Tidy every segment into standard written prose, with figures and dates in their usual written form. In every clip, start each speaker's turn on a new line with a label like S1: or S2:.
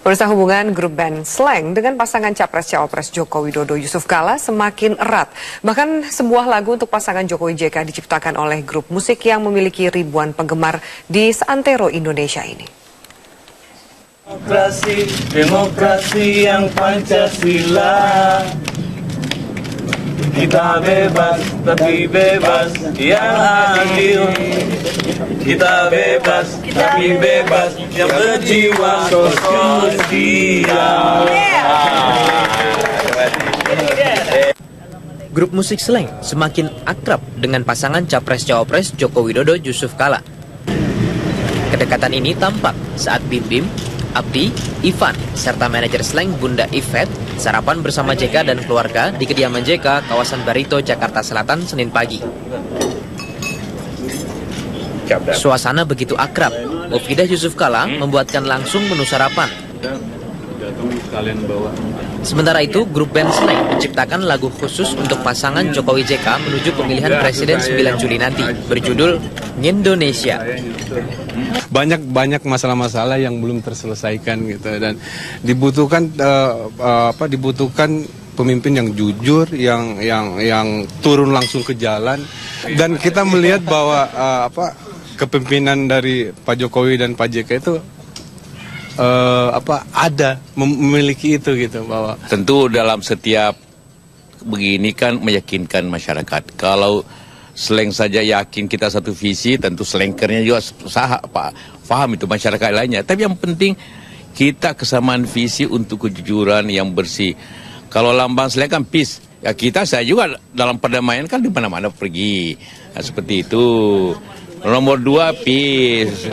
S1: Pemirsa, hubungan grup band Slank dengan pasangan Capres-Cawapres Joko Widodo Yusuf Kala semakin erat. Bahkan sebuah lagu untuk pasangan Jokowi JK diciptakan oleh grup musik yang memiliki ribuan penggemar di seantero Indonesia ini.
S2: Demokrasi yang Pancasila. Kita bebas, tapi bebas yang adil. Kita bebas, tapi bebas yang berjiwa sosial.
S3: Grup musik Slank semakin akrab dengan pasangan Capres-Cawapres Joko Widodo Yusuf Kala. Kedekatan ini tampak saat Bim Bim, Abdi, Ivan, serta manajer Slank Bunda Yvette sarapan bersama JK dan keluarga di kediaman JK kawasan Barito, Jakarta Selatan, Senin pagi. Suasana begitu akrab, Mufidah Yusuf Kala membuatkan langsung menu sarapan. Sementara itu, grup band Slank menciptakan lagu khusus untuk pasangan Jokowi JK menuju pemilihan Presiden 9 Juli nanti, berjudul Indonesia.
S4: Banyak masalah-masalah yang belum terselesaikan gitu, dan dibutuhkan pemimpin yang jujur, yang turun langsung ke jalan, dan kita melihat bahwa kepemimpinan dari Pak Jokowi dan Pak JK itu memiliki itu gitu, bahwa
S5: tentu dalam setiap begini kan meyakinkan masyarakat. Kalau Slank saja yakin kita satu visi, tentu Slankernya juga paham itu masyarakat lainnya. Tapi yang penting kita kesamaan visi untuk kejujuran yang bersih. Kalau lambang Slank kan peace, ya saya juga dalam perdamaian kan di mana-mana pergi. Nah, seperti itu. Nomor 2 peace.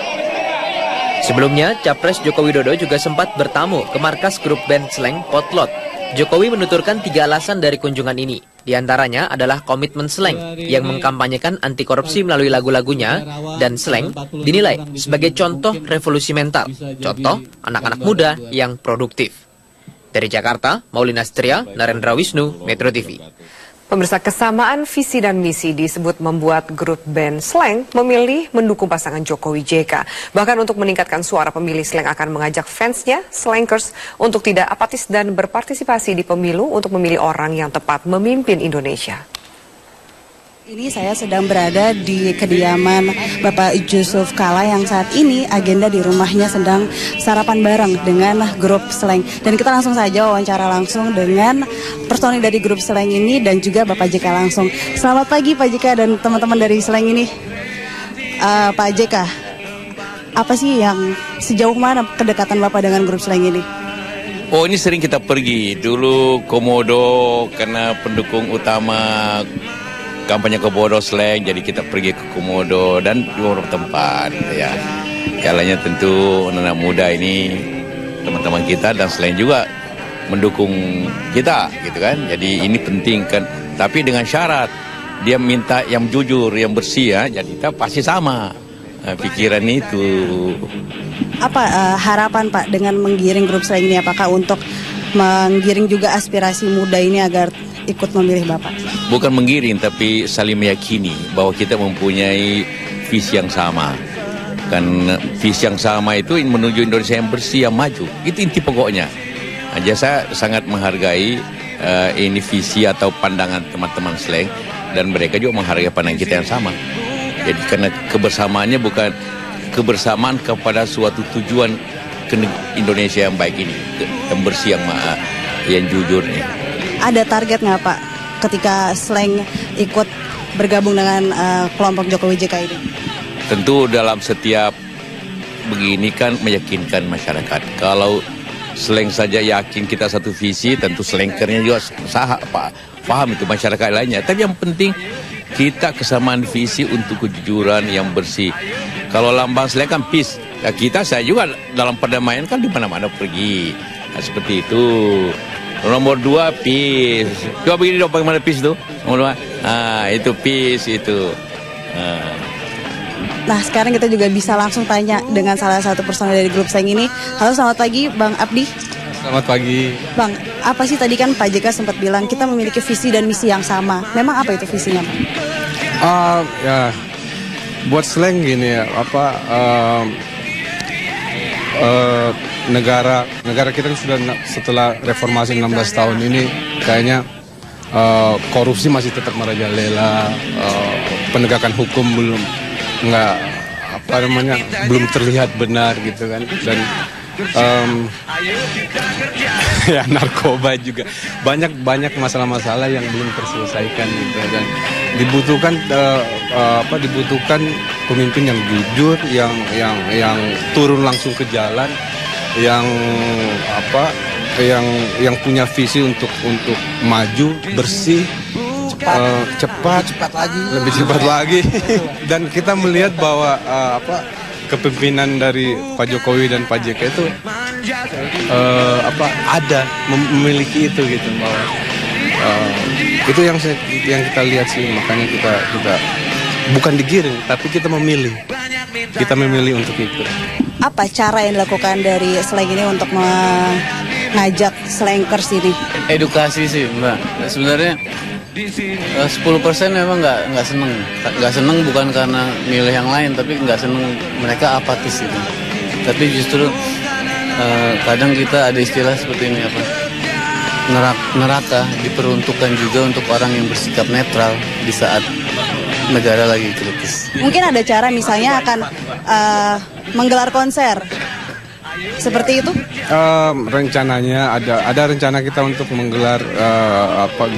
S3: Sebelumnya, Capres Joko Widodo juga sempat bertamu ke markas grup band Slank Potlot. Jokowi menuturkan 3 alasan dari kunjungan ini. Di antaranya adalah komitmen Slank yang mengkampanyekan anti korupsi melalui lagu-lagunya, dan Slank dinilai sebagai contoh revolusi mental, contoh anak-anak muda yang produktif. Dari Jakarta, Maulina Stria, Narendra Wisnu, Metro TV.
S1: Pemirsa, kesamaan visi dan misi disebut membuat grup band Slank memilih mendukung pasangan Jokowi JK. Bahkan untuk meningkatkan suara pemilih, Slank akan mengajak fansnya, Slankers, untuk tidak apatis dan berpartisipasi di pemilu untuk memilih orang yang tepat memimpin Indonesia.
S6: Ini saya sedang berada di kediaman Bapak Yusuf Kala yang saat ini agenda di rumahnya sedang sarapan bareng dengan grup Slank. Dan kita langsung saja wawancara langsung dengan personil dari grup Slank ini dan juga Bapak JK langsung. Selamat pagi Pak JK dan teman-teman dari Slank ini. Pak JK, apa sih yang sejauh mana kedekatan Bapak dengan grup Slank ini?
S5: Oh, ini sering kita pergi. Dulu Komodo karena pendukung utama kampanye Komodo Slank, jadi kita pergi ke Komodo dan di beberapa tempat ya. Kalanya tentu anak-anak muda ini teman-teman kita dan Slank juga mendukung kita gitu kan. Jadi ini penting kan, tapi dengan syarat dia minta yang jujur, yang bersih ya. Jadi kita pasti sama pikiran itu.
S6: Apa harapan Pak dengan menggiring grup Slank ini? Apakah untuk menggiring juga aspirasi muda ini agar ikut memilih Bapak?
S5: Bukan menggiring, tapi saling meyakini bahwa kita mempunyai visi yang sama. Kan visi yang sama itu menuju Indonesia yang bersih, yang maju. Itu inti pokoknya. Nah, saya sangat menghargai ini visi atau pandangan teman-teman Slank, dan mereka juga menghargai pandangan kita yang sama. Jadi karena kebersamaannya bukan kebersamaan kepada suatu tujuan ke Indonesia yang baik ini, yang bersih, yang jujur nih.
S6: Ada target nggak Pak ketika Slank ikut bergabung dengan kelompok Jokowi JK ini?
S5: Tentu dalam setiap begini kan meyakinkan masyarakat. Kalau Slank saja yakin kita satu visi, tentu Slankernya juga paham itu masyarakat lainnya. Tapi yang penting kita kesamaan visi untuk kejujuran yang bersih. Kalau lambang Slank kan peace, ya saya juga dalam perdamaian kan di mana-mana pergi. Nah, seperti itu. Nomor 2 peace. Coba begini dong, bagaimana peace itu? Nomor 2. Itu peace itu.
S6: Nah, sekarang kita juga bisa langsung tanya dengan salah satu personel dari grup Slank ini. Halo, selamat pagi Bang Abdi.
S4: Selamat pagi.
S6: Bang, apa sih tadi kan Pak JK sempat bilang kita memiliki visi dan misi yang sama. Memang apa itu visinya, Pak?
S4: Ya, buat Slank gini ya, negara kita kan sudah setelah reformasi 16 tahun ini kayaknya korupsi masih tetap merajalela, penegakan hukum belum terlihat benar gitu kan, dan ya narkoba juga banyak masalah-masalah yang belum terselesaikan gitu, dan dibutuhkan pemimpin yang jujur, yang turun langsung ke jalan, yang punya visi untuk maju, bersih, cepat lagi. Dan kita melihat bahwa kepemimpinan dari Pak Jokowi dan Pak JK itu memiliki itu gitu, bahwa itu yang kita lihat sih. Makanya kita bukan digiring, tapi kita memilih untuk ikut.
S6: Apa cara yang dilakukan dari Slang ini untuk mengajak slankers ini?
S2: Edukasi sih Mbak. Sebenarnya 10% memang nggak seneng bukan karena milih yang lain, tapi nggak seneng, mereka apatis itu. Tapi justru kadang kita ada istilah seperti ini, neraka diperuntukkan juga untuk orang yang bersikap netral di saat negara lagi kritis.
S6: Mungkin ada cara misalnya akan menggelar konser seperti itu?
S4: Rencananya ada rencana kita untuk menggelar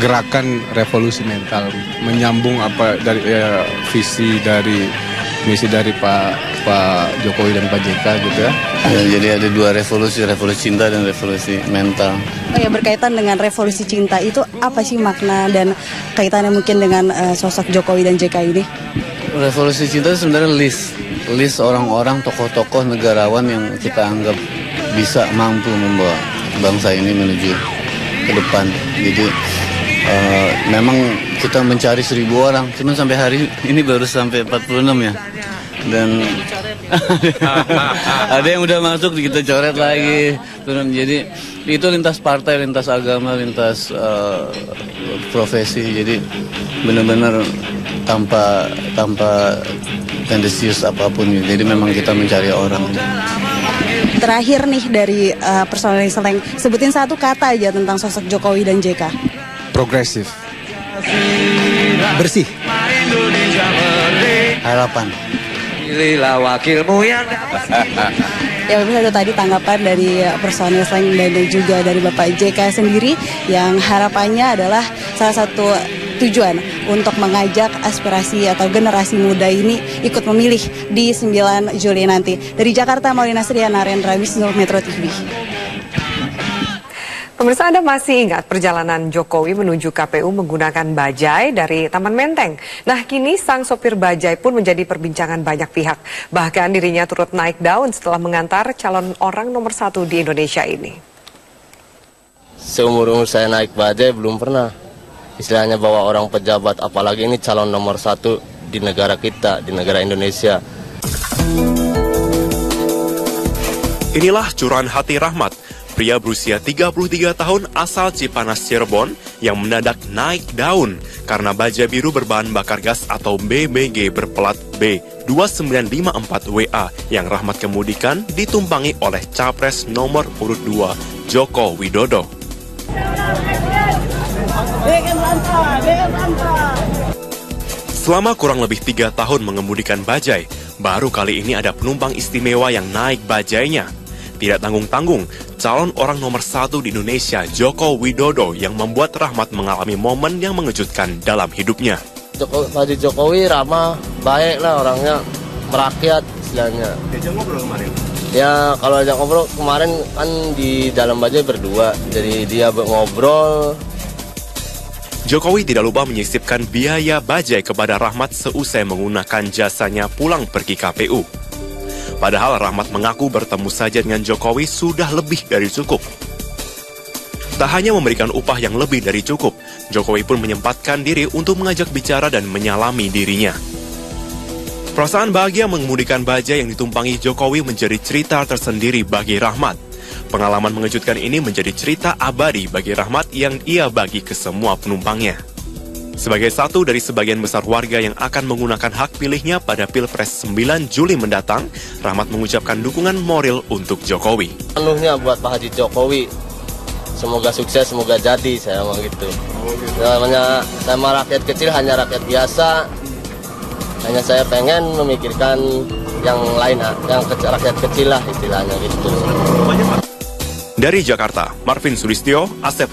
S4: gerakan revolusi mental, menyambung dari misi dari Pak Jokowi dan Pak JK gitu ya.
S2: Jadi ada dua revolusi cinta dan revolusi mental.
S6: Oh ya, berkaitan dengan revolusi cinta itu apa sih makna dan kaitannya mungkin dengan sosok Jokowi dan JK ini?
S2: Revolusi cinta itu sebenarnya list orang-orang, tokoh-tokoh negarawan yang kita anggap bisa mampu membawa bangsa ini menuju ke depan. Jadi memang kita mencari 1.000 orang, cuman sampai hari ini baru sampai 46 ya. Dan ada yang udah masuk kita coret lagi turun. Jadi itu lintas partai, lintas agama, lintas profesi. Jadi benar-benar tanpa tendensius apapun. Jadi memang kita mencari orang.
S6: Terakhir nih dari personel Slang, sebutin satu kata aja tentang sosok Jokowi dan JK.
S4: Progresif,
S7: bersih,
S2: Harapan.
S7: pilihlah wakilmu yang
S6: Ya, pemirsa, itu tadi tanggapan dari personil Slang dan juga dari Bapak JK sendiri yang harapannya adalah salah satu tujuan untuk mengajak aspirasi atau generasi muda ini ikut memilih di 9 Juli nanti. Dari Jakarta, Maulina Sriana, Narendra Wisnu, Metro TV.
S1: Pemirsa, Anda masih ingat perjalanan Jokowi menuju KPU menggunakan bajai dari Taman Menteng? Nah, kini sang sopir bajai pun menjadi perbincangan banyak pihak. Bahkan dirinya turut naik daun setelah mengantar calon orang nomor 1 di Indonesia ini.
S8: Seumur-umur saya naik bajai belum pernah. Istilahnya bawa orang pejabat, apalagi ini calon nomor 1 di negara kita, di negara Indonesia.
S9: Inilah curahan hati Rahmat, pria berusia 33 tahun asal Cipanas, Cirebon yang mendadak naik daun karena bajai biru berbahan bakar gas atau BBG berplat B2954WA yang Rahmat kemudikan ditumpangi oleh Capres nomor urut 2 Joko Widodo. Selama kurang lebih 3 tahun mengemudikan bajai, baru kali ini ada penumpang istimewa yang naik bajainya. Tidak tanggung-tanggung, calon orang nomor 1 di Indonesia, Joko Widodo, yang membuat Rahmat mengalami momen yang mengejutkan dalam hidupnya.
S8: Pak Jokowi ramah, baik lah orangnya, merakyat istilahnya.
S9: Diajak ngobrol kemarin?
S8: Ya, kalau ajak ngobrol kemarin kan di dalam bajai berdua, jadi dia ngobrol.
S9: Jokowi tidak lupa menyisipkan biaya bajai kepada Rahmat seusai menggunakan jasanya pulang pergi KPU. Padahal Rahmat mengaku bertemu saja dengan Jokowi sudah lebih dari cukup. Tak hanya memberikan upah yang lebih dari cukup, Jokowi pun menyempatkan diri untuk mengajak bicara dan menyalami dirinya. Perasaan bahagia mengemudikan bajai yang ditumpangi Jokowi menjadi cerita tersendiri bagi Rahmat. Pengalaman mengejutkan ini menjadi cerita abadi bagi Rahmat yang ia bagi ke semua penumpangnya. Sebagai satu dari sebagian besar warga yang akan menggunakan hak pilihnya pada Pilpres 9 Juli mendatang, Rahmat mengucapkan dukungan moral untuk Jokowi.
S8: Penuhnya buat Pak Haji Jokowi. Semoga sukses, semoga jadi, saya mau gitu. Namanya sama rakyat kecil, hanya rakyat biasa. Hanya saya pengen memikirkan yang lain, yang rakyat kecil lah istilahnya gitu.
S9: Dari Jakarta, Marvin Sulistyo, Asep